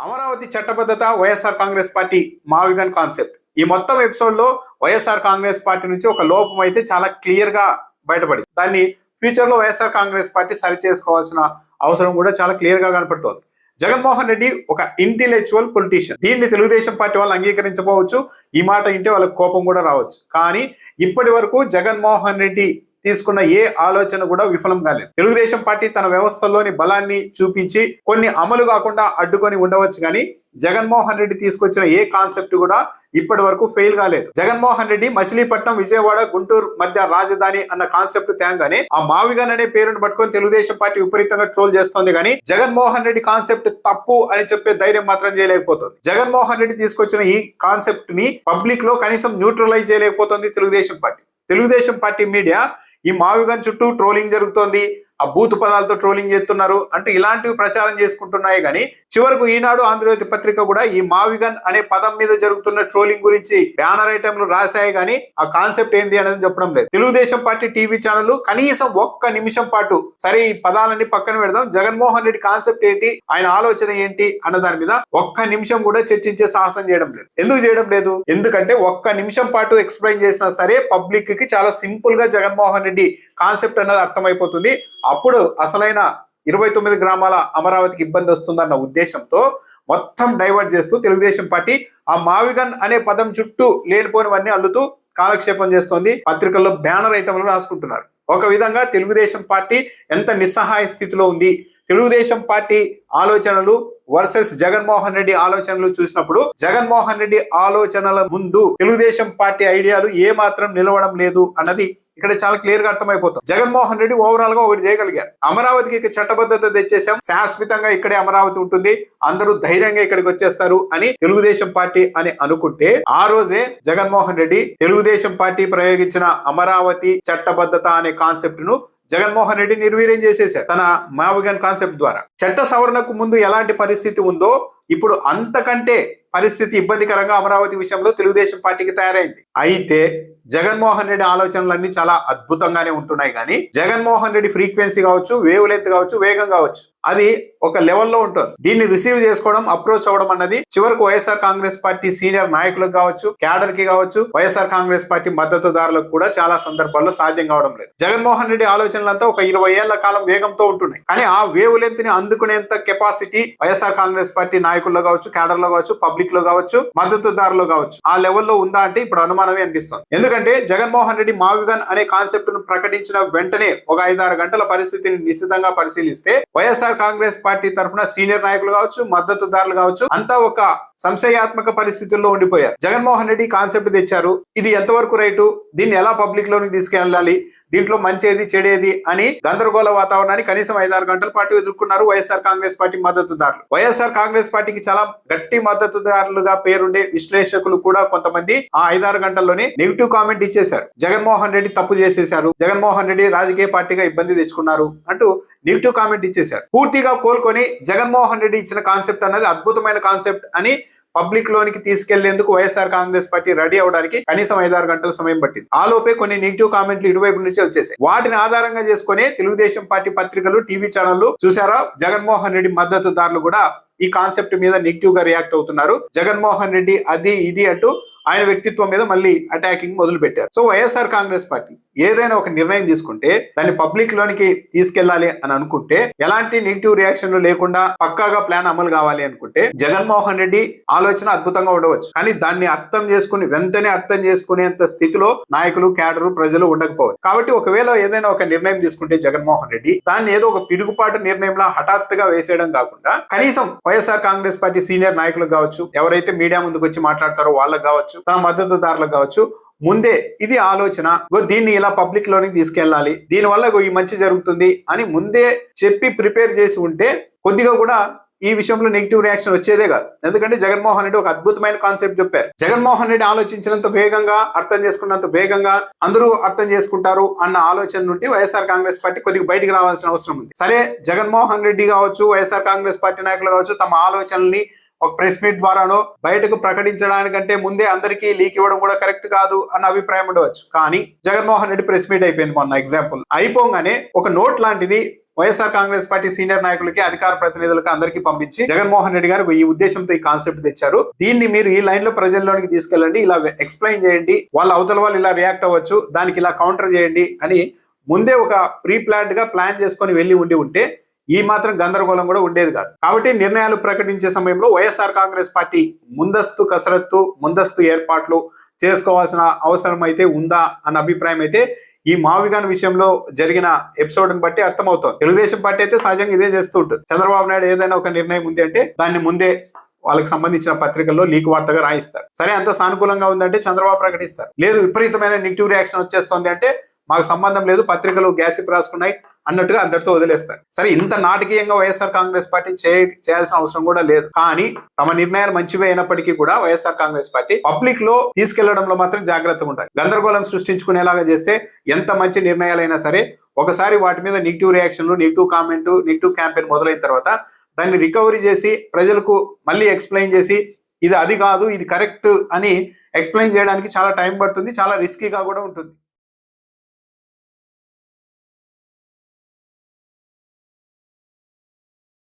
అమరావతి చట్టబద్ధత YSR Congress party మావిగన్ concept. ఈ మొత్తం ఎపిసోడ్ లో వైఎస్ఆర్ కాంగ్రెస్ పార్టీ నుంచి ఒక లోపం అయితే చాలా క్లియర్ గా బయటపడింది. దాన్ని ఫ్యూచర్ లో వైఎస్ఆర్ కాంగ్రెస్ పార్టీ సరి చేసుకోవాల్సిన అవసరం కూడా చాలా క్లియర్ గా కనపడుతోంది. జగన్మోహన్ రెడ్డి ఒక ఇంటెలెక్చువల్ పొలిటీషియన్. దీన్ని తెలుగుదేశం పార్టీ వాళ్ళు అంగీకరించకపోవచ్చు. ఈ మాట ఇంటే వాళ్ళకి కోపం కూడా రావచ్చు. కానీ ఇప్పటి వరకు జగన్మోహన్ రెడ్డి తీసుకున్న ఏ ఆలోచన కూడా విఫలం కాలేదు. తెలుగుదేశం పార్టీ తన వ్యవస్థల్లోని బలాన్ని చూపించి కొన్ని అమలు కాకుండా అడ్డుకొని ఉండవచ్చు, కానీ జగన్మోహన్ రెడ్డి తీసుకొచ్చిన ఏ కాన్సెప్ట్ కూడా ఇప్పటి వరకు ఫెయిల్ కాలేదు. జగన్మోహన్ రెడ్డి మచిలీపట్నం, విజయవాడ, గుంటూరు మధ్య రాజధాని అన్న కాన్సెప్ట్ తేగానే ఆ మావిగన్ అనే పేరును పట్టుకొని తెలుగుదేశం పార్టీ విపరీతంగా ట్రోల్ చేస్తోంది. కానీ జగన్మోహన్ రెడ్డి కాన్సెప్ట్ తప్పు అని చెప్పే ధైర్యం మాత్రం చేయలేకపోతుంది. జగన్మోహన్ రెడ్డి తీసుకొచ్చిన ఈ కాన్సెప్ట్ ని పబ్లిక్ లో కనీసం న్యూట్రలైజ్ చేయలేకపోతుంది Telugu Desam party. Telugu Desam party media ఈ మావిగన్ చుట్టూ ట్రోలింగ్ జరుగుతోంది, ఆ బూత్ పదాలతో ట్రోలింగ్ చేస్తున్నారు అంటూ ఇలాంటివి ప్రచారం చేసుకుంటున్నాయి. కానీ చివరకు ఈనాడు, ఆంధ్రజ్యోతి పత్రిక కూడా ఈ మావిగన్ అనే పదం మీద జరుగుతున్న ట్రోలింగ్ గురించి బ్యానర్ ఐటమ్లు రాశాయి, కానీ ఆ కాన్సెప్ట్ ఏంది అనేది చెప్పడం లేదు. తెలుగుదేశం పార్టీ టీవీ ఛానల్ కనీసం ఒక్క నిమిషం పాటు సరే ఈ పదాలన్నీ పక్కన పెడదాం, జగన్మోహన్ రెడ్డి కాన్సెప్ట్ ఏంటి, ఆయన ఆలోచన ఏంటి అన్న దాని మీద ఒక్క నిమిషం కూడా చర్చించే సాహసం చేయడం లేదు. ఎందుకు చేయడం లేదు? ఎందుకంటే ఒక్క నిమిషం పాటు ఎక్స్ప్లెయిన్ చేసినా సరే పబ్లిక్ కి చాలా సింపుల్ గా జగన్మోహన్ రెడ్డి కాన్సెప్ట్ అన్నది అర్థమైపోతుంది. అప్పుడు అసలైన 29 గ్రామాల అమరావతికి ఇబ్బంది వస్తుందన్న ఉద్దేశంతో మొత్తం డైవర్ట్ చేస్తూ తెలుగుదేశం పార్టీ ఆ మావిగన్ అనే పదం చుట్టూ లేనిపోనివన్నీ అల్లుతూ కాలక్షేపం చేస్తోంది. పత్రికల్లో బ్యానర్ ఐటమ్లు రాసుకుంటున్నారు. ఒక విధంగా తెలుగుదేశం పార్టీ ఎంత నిస్సహాయ స్థితిలో ఉంది. తెలుగుదేశం పార్టీ ఆలోచనలు వర్సెస్ జగన్మోహన్ రెడ్డి ఆలోచనలు చూసినప్పుడు జగన్మోహన్ రెడ్డి ఆలోచనల ముందు తెలుగుదేశం పార్టీ ఐడియాలు ఏ మాత్రం నిలవడం లేదు అన్నది ఇక్కడ చాలా క్లియర్ గా అర్థమైపోతుంది. జగన్మోహన్ రెడ్డి ఓవరాల్ గా ఒకటి చేయగలిగారు. అమరావతికి చట్టబద్ధత తెచ్చేసాం, శాశ్వతంగా ఇక్కడే అమరావతి ఉంటుంది, అందరూ ధైర్యంగా ఇక్కడికి వచ్చేస్తారు అని తెలుగుదేశం పార్టీ అని అనుకుంటే, ఆ రోజే జగన్మోహన్ రెడ్డి తెలుగుదేశం పార్టీ ప్రయోగించిన అమరావతి చట్టబద్ధత అనే కాన్సెప్ట్ ను జగన్మోహన్ రెడ్డి నిర్వీర్యం చేసేశారు తన మావిగన్ కాన్సెప్ట్ ద్వారా. చట్ట సవరణకు ముందు ఎలాంటి పరిస్థితి ఉందో ఇప్పుడు అంతకంటే పరిస్థితి ఇబ్బందికరంగా అమరావతి విషయంలో తెలుగుదేశం పార్టీకి తయారైంది. అయితే జగన్మోహన్ రెడ్డి ఆలోచనలన్నీ చాలా అద్భుతంగానే ఉంటున్నాయి, కానీ జగన్మోహన్ రెడ్డి ఫ్రీక్వెన్సీ కావచ్చు, వేవ్ లెంత్ కావచ్చు, వేగం కావచ్చు, అది ఒక లెవెల్లో ఉంటుంది. దీన్ని రిసీవ్ చేసుకోవడం, అప్రోచ్ అవ్వడం అన్నది చివరకు వైఎస్ఆర్ కాంగ్రెస్ పార్టీ సీనియర్ నాయకులకు కావచ్చు, క్యాడర్ కి కావచ్చు, వైఎస్ఆర్ కాంగ్రెస్ పార్టీ మద్దతుదారులకు కూడా చాలా సందర్భాల్లో సాధ్యం కావడం లేదు. జగన్మోహన్ రెడ్డి ఆలోచనలంతా ఒక 20 ఏళ్ల కాలం వేగంతో ఉంటున్నాయి, కానీ ఆ వేవ్ లెంత్ ని అందుకునేంత కెపాసిటీ వైఎస్ఆర్ కాంగ్రెస్ పార్టీ నాయకుల్లో కావచ్చు, క్యాడర్ లో కావచ్చు, పబ్లిక్ లో కావచ్చు, మద్దతుదారులు కావచ్చు, ఆ లెవెల్లో ఉందా అంటే ఇప్పుడు అనుమానమే అనిపిస్తుంది. ఎందుకంటే జగన్మోహన్ రెడ్డి మావిగన్ అనే కాన్సెప్ట్ ను ప్రకటించిన వెంటనే ఒక 5-6 గంటల పరిస్థితిని నిశ్చితంగా పరిశీలిస్తే వైఎస్ఆర్ కాంగ్రెస్ పార్టీ తరఫున సీనియర్ నాయకులు కావచ్చు, మద్దతుదారులు కావచ్చు, అంతా ఒక సంశయాత్మక పరిస్థితుల్లో ఉండిపోయారు. జగన్మోహన్ రెడ్డి కాన్సెప్ట్ తెచ్చారు, ఇది ఎంతవరకు రైటు, దీన్ని ఎలా పబ్లిక్ లోనికి తీసుకెళ్ళాలి, దీంట్లో మంచేది చెడేది అని గందరగోళ వాతావరణాన్ని కనీసం 5-6 గంటల పాటు ఎదుర్కొన్నారు వైఎస్ఆర్ కాంగ్రెస్ పార్టీ మద్దతుదారులు. వైఎస్ఆర్ కాంగ్రెస్ పార్టీకి చాలా గట్టి మద్దతుదారులుగా పేరుండే విశ్లేషకులు కూడా కొంతమంది ఆ 5-6 గంటల్లోనే నెగిటివ్ కామెంట్ ఇచ్చేశారు. జగన్మోహన్ రెడ్డి తప్పు చేసేశారు, జగన్మోహన్ రెడ్డి రాజకీయ పార్టీగా ఇబ్బంది తెచ్చుకున్నారు అంటూ నెగిటివ్ కామెంట్ ఇచ్చేశారు. పూర్తిగా కోలుకొని జగన్మోహన్ రెడ్డి ఇచ్చిన కాన్సెప్ట్ అన్నది అద్భుతమైన కాన్సెప్ట్ అని పబ్లిక్ లోనికి తీసుకెళ్లేందుకు వైఎస్ఆర్ కాంగ్రెస్ పార్టీ రెడీ అవడానికి కనీసం 5-6 గంటల సమయం పట్టింది. ఆ లోపే కొన్ని నెగిటివ్ కామెంట్లు ఇరువైపు నుంచి వచ్చేసాయి. వాటిని ఆధారంగా చేసుకుని తెలుగుదేశం పార్టీ పత్రికలు, టీవీ ఛానళ్లు చూసారా, జగన్మోహన్ రెడ్డి మద్దతుదారులు కూడా ఈ కాన్సెప్ట్ మీద నెగిటివ్ గా రియాక్ట్ అవుతున్నారు. జగన్మోహన్ రెడ్డి అది ఇది అంటూ ఆయన వ్యక్తిత్వం మీద మళ్ళీ అటాకింగ్ మొదలు పెట్టారు. సో వైఎస్ఆర్ కాంగ్రెస్ పార్టీ ఏదైనా ఒక నిర్ణయం తీసుకుంటే దాన్ని పబ్లిక్ లోనికి తీసుకెళ్లాలి అని అనుకుంటే, ఎలాంటి నెగిటివ్ రియాక్షన్లు లేకుండా పక్కాగా ప్లాన్ అమలు కావాలి అనుకుంటే జగన్మోహన్ రెడ్డి ఆలోచన అద్భుతంగా ఉండవచ్చు, కానీ దాన్ని వెంటనే అర్థం చేసుకునేంత స్థితిలో నాయకులు, క్యాడరు, ప్రజలు ఉండకపోవచ్చు. కాబట్టి ఒకవేళ ఏదైనా ఒక నిర్ణయం తీసుకుంటే జగన్మోహన్ రెడ్డి దాన్ని ఏదో ఒక పిడుగుపాటు నిర్ణయంలా హఠాత్తుగా వేసేయడం కాకుండా కనీసం వైఎస్ఆర్ కాంగ్రెస్ పార్టీ సీనియర్ నాయకులకు కావచ్చు, ఎవరైతే మీడియా ముందుకు వచ్చి మాట్లాడతారో వాళ్ళకు కావచ్చు, తన మద్దతుదారులకు కావచ్చు, ముందే ఇది ఆలోచన, దీన్ని ఇలా పబ్లిక్ లోనికి తీసుకెళ్ళాలి, దీనివల్ల ఈ మంచి జరుగుతుంది అని ముందే చెప్పి ప్రిపేర్ చేసి ఉంటే కొద్దిగా కూడా ఈ విషయంలో నెగిటివ్ రియాక్షన్ వచ్చేదే కాదు. ఎందుకంటే జగన్మోహన్ రెడ్డి ఒక అద్భుతమైన కాన్సెప్ట్ చెప్పారు. జగన్మోహన్ రెడ్డి ఆలోచించినంత వేగంగా, అర్థం చేసుకున్నంత వేగంగా అందరూ అర్థం చేసుకుంటారు అన్న ఆలోచన నుండి వైఎస్ఆర్ కాంగ్రెస్ పార్టీ కొద్దిగా బయటికి రావాల్సిన అవసరం ఉంది. సరే, జగన్మోహన్ రెడ్డి కావచ్చు, వైఎస్ఆర్ కాంగ్రెస్ పార్టీ నాయకులు కావచ్చు, తమ ఆలోచనల్ని ఒక ప్రెస్ మీట్ ద్వారానో బయటకు ప్రకటించడానికంటే ముందే అందరికీ లీక్ ఇవ్వడం కూడా కరెక్ట్ కాదు అన్న అభిప్రాయం ఉండవచ్చు. కానీ జగన్మోహన్ రెడ్డి ప్రెస్ మీట్ అయిపోయింది మొన్న, ఎగ్జాంపుల్ అయిపోగానే ఒక నోట్ లాంటిది వైఎస్ఆర్ కాంగ్రెస్ పార్టీ సీనియర్ నాయకులకి, అధికార ప్రతినిధులకి అందరికీ పంపించి జగన్మోహన్ రెడ్డి గారు ఈ ఉద్దేశంతో ఈ కాన్సెప్ట్ తెచ్చారు, దీన్ని మీరు ఈ లైన్ లో ప్రజల్లోనికి తీసుకెళ్ళండి, ఇలా ఎక్స్ప్లెయిన్ చేయండి, వాళ్ళ అవతల వాళ్ళు ఇలా రియాక్ట్ అవ్వచ్చు, దానికి ఇలా కౌంటర్ చేయండి అని ముందే ఒక ప్రీ ప్లాన్డ్ గా ప్లాన్ చేసుకొని వెళ్ళి ఉంటే ఈ మాత్రం గందరగోళం కూడా ఉండేది కాదు. కాబట్టి నిర్ణయాలు ప్రకటించే సమయంలో వైఎస్ఆర్ కాంగ్రెస్ పార్టీ ముందస్తు కసరత్తు, ముందస్తు ఏర్పాట్లు చేసుకోవాల్సిన అవసరం అయితే ఉందా అన్న అభిప్రాయం అయితే ఈ మావిగాన్ విషయంలో జరిగిన ఎపిసోడ్ ని బట్టి అర్థమవుతుంది. తెలుగుదేశం పార్టీ అయితే సహజంగా ఇదే చేస్తూ ఉంటుంది. చంద్రబాబు నాయుడు ఏదైనా ఒక నిర్ణయం ఉంది అంటే దాన్ని ముందే వాళ్ళకి సంబంధించిన పత్రికల్లో లీక్ వార్తగా రాయిస్తారు. సరే, అంత సానుకూలంగా ఉందంటే చంద్రబాబు ప్రకటిస్తారు. లేదు, విపరీతమైన నెగిటివ్ రియాక్షన్ వచ్చేస్తుంది అంటే మాకు సంబంధం లేదు, పత్రికలు గ్యాసిప్ రాసుకున్నాయి అన్నట్టుగా అందరితో వదిలేస్తారు. సరే, ఇంత నాటకీయంగా వైఎస్ఆర్ కాంగ్రెస్ పార్టీ చేయాల్సిన అవసరం కూడా లేదు. కానీ తమ నిర్ణయాలు మంచివే అయినప్పటికీ కూడా వైఎస్ఆర్ కాంగ్రెస్ పార్టీ పబ్లిక్ లో తీసుకెళ్లడంలో మాత్రం జాగ్రత్తగా ఉండాలి. గందరగోళం సృష్టించుకునేలాగా చేస్తే ఎంత మంచి నిర్ణయాలైనా సరే ఒకసారి వాటి మీద నెగిటివ్ రియాక్షన్లు, నెగిటివ్ కామెంట్, నెగిటివ్ క్యాంపెయిన్ మొదలైన తర్వాత దాన్ని రికవరీ చేసి ప్రజలకు మళ్ళీ ఎక్స్ప్లెయిన్ చేసి ఇది అది కాదు, ఇది కరెక్ట్ అని ఎక్స్ప్లెయిన్ చేయడానికి చాలా టైం పడుతుంది, చాలా రిస్కీగా కూడా ఉంటుంది.